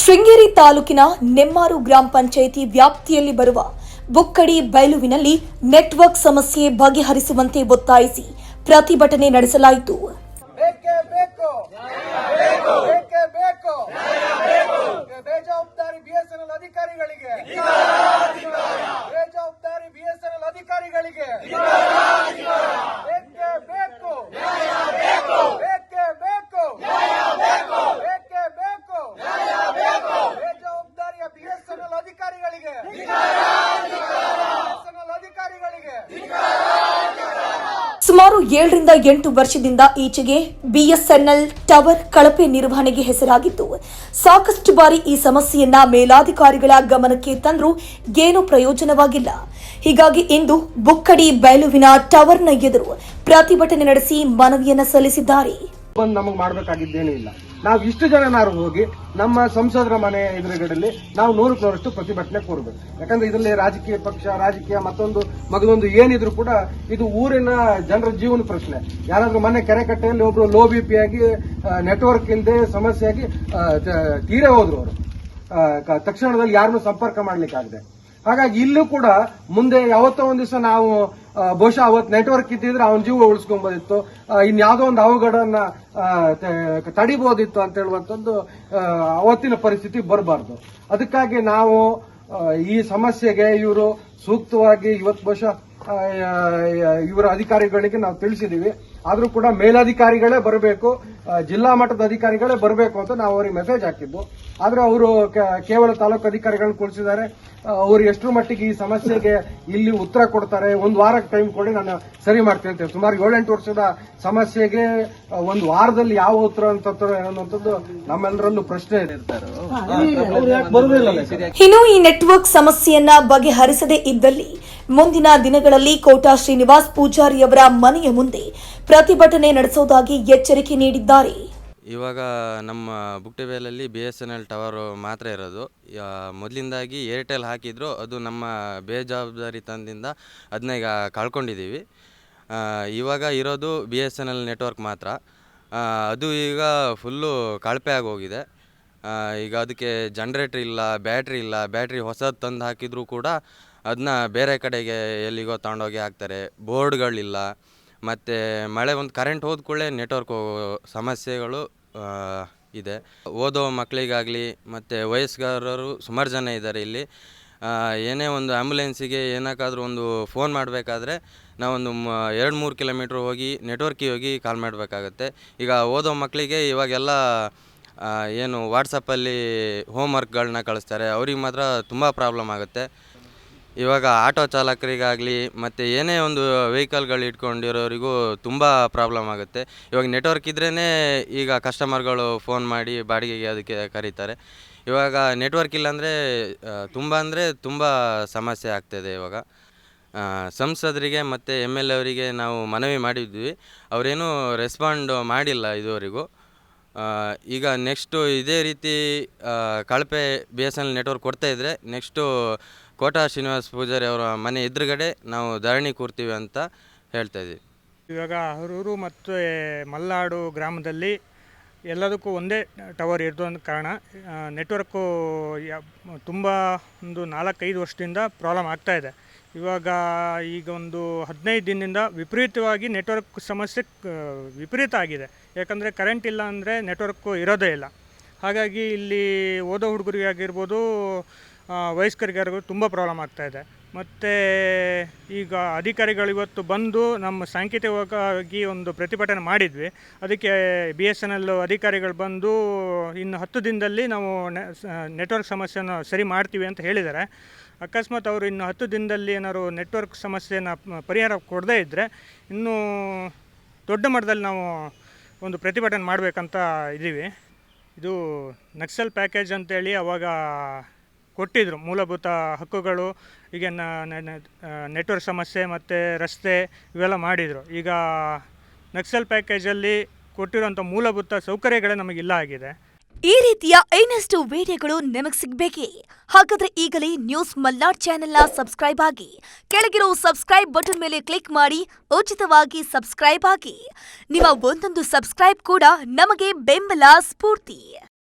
ಶೃಂಗೇರಿ ತಾಲೂಕಿನ ನೆಮ್ಮಾರು ಗ್ರಾಮ ಪಂಚಾಯಿತಿ ವ್ಯಾಪ್ತಿಯಲ್ಲಿ ಬರುವ ಬುಕ್ಕಡಿ ಬೈಲುವಿನಲ್ಲಿ ನೆಟ್ವರ್ಕ್ ಸಮಸ್ಯೆ ಬಗೆಹರಿಸುವಂತೆ ಒತ್ತಾಯಿಸಿ ಪ್ರತಿಭಟನೆ ನಡೆಸಲಾಯಿತು. ಸುಮಾರು 7 ರಿಂದ 8 ವರ್ಷದಿಂದ ಈಚೆಗೆ ಬಿಎಸ್ಎನ್ಎಲ್ ಟವರ್ ಕಳಪೆ ನಿರ್ವಹಣೆಗೆ ಹೆಸರಾಗಿದ್ದು, ಸಾಕಷ್ಟು ಬಾರಿ ಈ ಸಮಸ್ಯೆಯನ್ನ ಮೇಲಾಧಿಕಾರಿಗಳ ಗಮನಕ್ಕೆ ತಂದರೂ ಏನೂ ಪ್ರಯೋಜನವಾಗಿಲ್ಲ. ಹೀಗಾಗಿ ಇಂದು ಬುಕ್ಕಡಿ ಬೈಲುವಿನ ಟವರ್ನ ಎದುರು ಪ್ರತಿಭಟನೆ ನಡೆಸಿ ಮನವಿಯನ್ನ ಸಲ್ಲಿಸಿದ್ದಾರೆ. ನಮಗೆ ಮಾಡಬೇಕಾಗಿದ್ದೇನೂ ಇಲ್ಲ. ನಾವು ಇಷ್ಟು ಜನನಾರು ಹೋಗಿ ನಮ್ಮ ಸಂಸದರ ಮನೆ ಎದುರುಗಡೆಯಲ್ಲಿ ನಾವು 100% ಪ್ರತಿಭಟನೆ ಕೂರಬೇಕು. ಯಾಕಂದ್ರೆ ಇದರಲ್ಲಿ ರಾಜಕೀಯ ಪಕ್ಷ, ರಾಜಕೀಯ ಮಗದೊಂದು ಏನಿದ್ರು ಕೂಡ ಇದು ಊರಿನ ಜನರ ಜೀವನ ಪ್ರಶ್ನೆ. ಯಾರಾದ್ರೂ ಮನೆ ಕೆರೆಕಟ್ಟೆಯಲ್ಲಿ ಒಬ್ರು ಲೋ ಬಿಪಿ ಆಗಿ ನೆಟ್ವರ್ಕ್ ಇಲ್ಲದೆ ಸಮಸ್ಯೆಯಾಗಿ ತೀರೇ ಹೋದ್ರು. ಅವರು ತಕ್ಷಣದಲ್ಲಿ ಯಾರನ್ನೂ ಸಂಪರ್ಕ ಮಾಡ್ಲಿಕ್ಕಾಗದೆ. ಹಾಗಾಗಿ ಇಲ್ಲೂ ಕೂಡ ಮುಂದೆ ಯಾವತ್ತೋ ಒಂದ್ ದಿವಸ ನಾವು ಬಹುಶಃ ಅವತ್ತು ನೆಟ್ವರ್ಕ್ ಇದ್ದಿದ್ರೆ ಅವನ ಜೀವ ಉಳಿಸ್ಕೊಂಬೋದಿತ್ತು, ಇನ್ಯಾವುದೋ ಒಂದು ಅವಘಡನ್ನ ತಡಿಬಹುದಿತ್ತು ಅಂತ ಹೇಳುವಂತದ್ದು ಅವತ್ತಿನ ಪರಿಸ್ಥಿತಿ ಬರಬಾರ್ದು. ಅದಕ್ಕಾಗಿ ನಾವು ಈ ಸಮಸ್ಯೆಗೆ ಇವರು ಸೂಕ್ತವಾಗಿ ಇವತ್ತು ಬಹುಶಃ ಇವರ ಅಧಿಕಾರಿಗಳಿಗೆ ನಾವು ತಿಳಿಸಿದೀವಿ. ಆದ್ರೂ ಕೂಡ ಮೇಲಧಿಕಾರಿಗಳೇ ಬರಬೇಕು, ಜಿಲ್ಲಾ ಮಟ್ಟದ ಅಧಿಕಾರಿಗಳೇ ಬರಬೇಕು ಅಂತ ನಾವು ಅವರಿಗೆ ಮೆಸೇಜ್ ಹಾಕಿದ್ದು. ಆದ್ರೆ ಅವರು ಕೇವಲ ತಾಲೂಕು ಅಧಿಕಾರಿಗಳನ್ನ ಕೂರಿಸಿದ್ದಾರೆ. ಅವರು ಎಷ್ಟರ ಮಟ್ಟಿಗೆ ಈ ಸಮಸ್ಯೆಗೆ ಇಲ್ಲಿ ಉತ್ತರ ಕೊಡ್ತಾರೆ, ಒಂದು ವಾರಕ್ಕೆ ಟೈಮ್ ಕೊಡಿ, ನಾನು ಸರಿ ಮಾಡ್ತೀನಿ ಅಂತ. ಸುಮಾರು 7-8 ವರ್ಷದ ಸಮಸ್ಯೆಗೆ ಒಂದು ವಾರದಲ್ಲಿ ಯಾವ ಉತ್ತರ ಅನ್ನುವಂಥದ್ದು ನಮ್ಮೆಲ್ಲರಲ್ಲೂ ಪ್ರಶ್ನೆ ಇದೆ. ಇನ್ನು ಈ ನೆಟ್ವರ್ಕ್ ಸಮಸ್ಯೆಯನ್ನ ಬಗೆಹರಿಸದೇ ಇದ್ದಲ್ಲಿ ಮುಂದಿನ ದಿನಗಳಲ್ಲಿ ಕೋಟಾ ಶ್ರೀನಿವಾಸ್ ಪೂಜಾರಿಯವರ ಮನೆಯ ಮುಂದೆ ಪ್ರತಿಭಟನೆ ನಡೆಸುವುದಾಗಿ ಎಚ್ಚರಿಕೆ ನೀಡಿದ್ದಾರೆ. ಇವಾಗ ನಮ್ಮ ಬುಕ್ಟಿಬೇಲಲ್ಲಿ BSNL ಟವರ್ ಮಾತ್ರ ಇರೋದು. ಮೊದಲಿಂದಾಗಿ ಏರ್ಟೆಲ್ ಹಾಕಿದ್ರು, ಅದು ನಮ್ಮ ಬೇಜವಾಬ್ದಾರಿ ತನದಿಂದ ಅದನ್ನ ಈಗ ಕಳ್ಕೊಂಡಿದ್ದೀವಿ. ಇವಾಗ ಇರೋದು BSNL ನೆಟ್ವರ್ಕ್ ಮಾತ್ರ. ಅದು ಈಗ ಫುಲ್ಲು ಕಳಪೆ ಆಗೋಗಿದೆ. ಈಗ ಅದಕ್ಕೆ ಜನ್ರೇಟ್ರ್ ಇಲ್ಲ, ಬ್ಯಾಟ್ರಿ ಹೊಸದು ತಂದು ಹಾಕಿದರೂ ಕೂಡ ಅದನ್ನ ಬೇರೆ ಕಡೆಗೆ ಎಲ್ಲಿಗೋ ತಗೊಂಡೋಗಿ ಹಾಕ್ತಾರೆ. ಬೋರ್ಡ್ಗಳಿಲ್ಲ, ಮತ್ತು ಮಳೆ ಒಂದು ಕರೆಂಟ್ ಹೋದ ಕೂಡಲೇ ನೆಟ್ವರ್ಕ್ ಹೋಗೋ ಸಮಸ್ಯೆಗಳು ಇದೆ. ಓದೋ ಮಕ್ಕಳಿಗಾಗಲಿ ಮತ್ತು ವಯಸ್ಕರರು ಸುಮಾರು ಜನ ಇದ್ದಾರೆ ಇಲ್ಲಿ. ಏನೇ ಒಂದು ಆ್ಯಂಬುಲೆನ್ಸಿಗೆ ಏನಕ್ಕಾದ್ರೂ ಒಂದು ಫೋನ್ ಮಾಡಬೇಕಾದ್ರೆ ನಾವೊಂದು 2-3 ಕಿಲೋಮೀಟ್ರ್ ಹೋಗಿ ನೆಟ್ವರ್ಕಿಗೆ ಹೋಗಿ ಕಾಲ್ ಮಾಡಬೇಕಾಗತ್ತೆ. ಈಗ ಓದೋ ಮಕ್ಕಳಿಗೆ ಇವಾಗೆಲ್ಲ ಏನು ವಾಟ್ಸಪ್ಪಲ್ಲಿ ಹೋಮ್ವರ್ಕ್ಗಳನ್ನ ಕಳಿಸ್ತಾರೆ, ಅವ್ರಿಗೆ ಮಾತ್ರ ತುಂಬ ಪ್ರಾಬ್ಲಮ್ ಆಗುತ್ತೆ. ಇವಾಗ ಆಟೋ ಚಾಲಕರಿಗಾಗಲಿ ಮತ್ತು ಏನೇ ಒಂದು ವೆಹಿಕಲ್ಗಳು ಇಟ್ಕೊಂಡಿರೋರಿಗೂ ತುಂಬ ಪ್ರಾಬ್ಲಮ್ ಆಗುತ್ತೆ. ಇವಾಗ ನೆಟ್ವರ್ಕ್ ಇದ್ರೇ ಈಗ ಕಸ್ಟಮರ್ಗಳು ಫೋನ್ ಮಾಡಿ ಬಾಡಿಗೆಗೆ ಅದಕ್ಕೆ ಕರೀತಾರೆ. ಇವಾಗ ನೆಟ್ವರ್ಕ್ ಇಲ್ಲಾಂದರೆ ತುಂಬ ಸಮಸ್ಯೆ ಆಗ್ತಾಯಿದೆ. ಇವಾಗ ಸಂಸದರಿಗೆ ಮತ್ತು MLA ಅವರಿಗೆ ನಾವು ಮನವಿ ಮಾಡಿದ್ವಿ, ಅವರೇನೂ ರೆಸ್ಪಾಂಡ್ ಮಾಡಿಲ್ಲ ಇದುವರೆಗೂ. ಈಗ ನೆಕ್ಸ್ಟು ಇದೇ ರೀತಿ ಕಳಪೆ BSNL ನೆಟ್ವರ್ಕ್ ಕೊಡ್ತಾಯಿದ್ರೆ ನೆಕ್ಸ್ಟು ಕೋಟಾ ಶ್ರೀನಿವಾಸ್ ಪೂಜಾರಿ ಅವರ ಮನೆ ಎದುರುಗಡೆ ನಾವು ಧರಣಿ ಕೂರ್ತೀವಿ ಅಂತ ಹೇಳ್ತಾಯಿದ್ದೀವಿ. ಇವಾಗ ಹರೂರು ಮತ್ತು ಮಲ್ನಾಡು ಗ್ರಾಮದಲ್ಲಿ ಎಲ್ಲದಕ್ಕೂ ಒಂದೇ ಟವರ್ ಇರೋದು ಅಂದ ಕಾರಣ ನೆಟ್ವರ್ಕು ತುಂಬ ಒಂದು 4-5 ವರ್ಷದಿಂದ ಪ್ರಾಬ್ಲಮ್ ಆಗ್ತಾಯಿದೆ. ಈಗ ಒಂದು 15 ದಿನದಿಂದ ವಿಪರೀತವಾಗಿ ನೆಟ್ವರ್ಕ್ ಸಮಸ್ಯೆ ವಿಪರೀತ ಆಗಿದೆ. ಯಾಕಂದರೆ ಕರೆಂಟ್ ಇಲ್ಲ ಅಂದರೆ ನೆಟ್ವರ್ಕು ಇರೋದೇ ಇಲ್ಲ. ಹಾಗಾಗಿ ಇಲ್ಲಿ ಓದೋ ಹುಡುಗರಿಗೆ ಆಗಿರ್ಬೋದು, ವಯಸ್ಕರಿಗಾರಿಗೂ ತುಂಬ ಪ್ರಾಬ್ಲಮ್ ಆಗ್ತಾಯಿದೆ. ಮತ್ತು ಈಗ ಅಧಿಕಾರಿಗಳು ಇವತ್ತು ಬಂದು ನಮ್ಮ ಸಾಂಕೇತಿಕವಾಗಿ ಒಂದು ಪ್ರತಿಭಟನೆ ಮಾಡಿದ್ವಿ. ಅದಕ್ಕೆ BSNL ಅಧಿಕಾರಿಗಳು ಬಂದು ಇನ್ನು 10 ದಿನದಲ್ಲಿ ನಾವು ನೆಟ್ವರ್ಕ್ ಸಮಸ್ಯೆನ ಸರಿ ಮಾಡ್ತೀವಿ ಅಂತ ಹೇಳಿದ್ದಾರೆ. ಅಕಸ್ಮಾತ್ ಅವರು ಇನ್ನು 10 ದಿನದಲ್ಲಿ ಏನಾದ್ರು ನೆಟ್ವರ್ಕ್ ಸಮಸ್ಯೆನ ಪರಿಹಾರ ಕೊಡದೇ ಇದ್ದರೆ ಇನ್ನೂ ದೊಡ್ಡ ಮಟ್ಟದಲ್ಲಿ ನಾವು ಒಂದು ಪ್ರತಿಭಟನೆ ಮಾಡಬೇಕಂತ ಇದ್ದೀವಿ. ಇದು ನಕ್ಸಲ್ ಪ್ಯಾಕೇಜ್ ಅಂತೇಳಿ ಅವಾಗ ಕೊಟ್ಟಿದ್ದರು, ಮೂಲಭೂತ ಹಕ್ಕುಗಳು, ಈಗ ನೆಟ್ವರ್ಕ್ ಸಮಸ್ಯೆ ಮತ್ತು ರಸ್ತೆ ಇವೆಲ್ಲ ಮಾಡಿದರು. ಈಗ ನಕ್ಸಲ್ ಪ್ಯಾಕೇಜಲ್ಲಿ ಕೊಟ್ಟಿರುವಂಥ ಮೂಲಭೂತ ಸೌಕರ್ಯಗಳೇ ನಮಗಿಲ್ಲ ಆಗಿದೆ. ಈ ರೀತಿಯ ಇನ್ನಷ್ಟು ವಿಡಿಯೋಗಳು ನಿಮಗೆ ಸಿಗಬೇಕೇ? ಹಾಗಾದ್ರೆ ಈಗಲೇ ನ್ಯೂಸ್ ಮಲ್ನಾಡ್ ಚಾನೆಲ್ನ ಸಬ್ಸ್ಕ್ರೈಬ್ ಆಗಿ, ಕೆಳಗಿರೋ ಸಬ್ಸ್ಕ್ರೈಬ್ ಬಟನ್ ಮೇಲೆ ಕ್ಲಿಕ್ ಮಾಡಿ ಉಚಿತವಾಗಿ ಸಬ್ಸ್ಕ್ರೈಬ್ ಆಗಿ. ನಿಮ್ಮ ಒಂದೊಂದು ಸಬ್ಸ್ಕ್ರೈಬ್ ಕೂಡ ನಮಗೆ ಬೆಂಬಲ, ಸ್ಫೂರ್ತಿ.